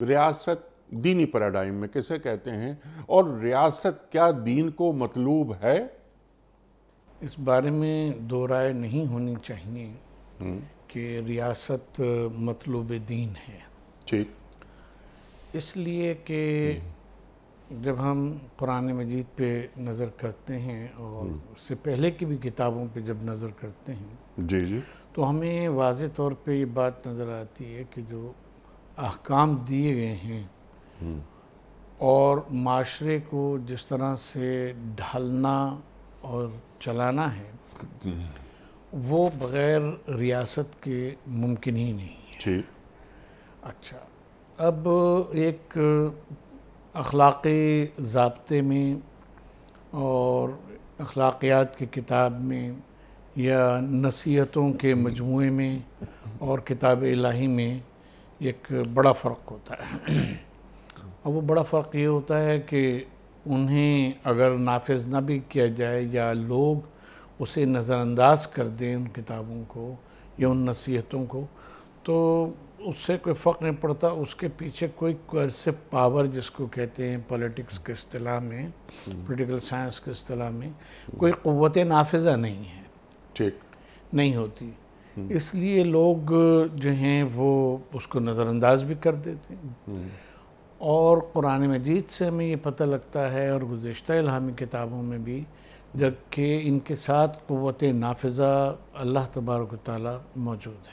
ریاست دینی پیراڈائم میں کسے کہتے ہیں، اور ریاست کیا دین کو مطلوب ہے؟ اس بارے میں دو رائے نہیں ہونی چاہیے کہ ریاست مطلوب دین ہے، ٹھیک، اس لیے کہ جب ہم قرآن مجید پہ نظر کرتے ہیں اور اس سے پہلے کی بھی کتابوں پہ جب نظر کرتے ہیں جی جی، تو ہمیں واضح طور پہ یہ بات نظر آتی ہے کہ جو احکام دیے گئے ہیں اور معاشرے کو جس طرح سے ڈھالنا اور چلانا ہے وہ بغیر ریاست کے ممکن ہی نہیں ہے۔ ٹھیک، اچھا، اب ایک اخلاقی ضابطے میں اور اخلاقیات کی کتاب میں یا نصیحتوں کے مجموعے میں اور کتاب الہی میں ایک بڑا فرق ہوتا ہے، اور وہ بڑا فرق یہ ہوتا ہے کہ انہیں اگر نافذ نہ بھی کیا جائے یا لوگ اسے نظر انداز کر دیں ان کتابوں کو یا ان نصیحتوں کو، تو اس سے کوئی فرق نہیں پڑتا، اس کے پیچھے کوئی کوئرسو پاور جس کو کہتے ہیں پولیٹکس کے اصطلاح میں، پولیٹیکل سائنس کے اصطلاح میں، کوئی قوت نافذہ نہیں ہے، ٹھیک، نہیں ہوتی، اس لیے لوگ جو ہیں وہ اس کو نظر انداز بھی کر دیتے ہیں۔ اور قرآن مجید سے ہمیں یہ پتہ لگتا ہے اور گزشتہ الہامی کتابوں میں بھی، جبکہ ان کے ساتھ قوت نافذہ اللہ تبارک و تعالیٰ موجود ہے۔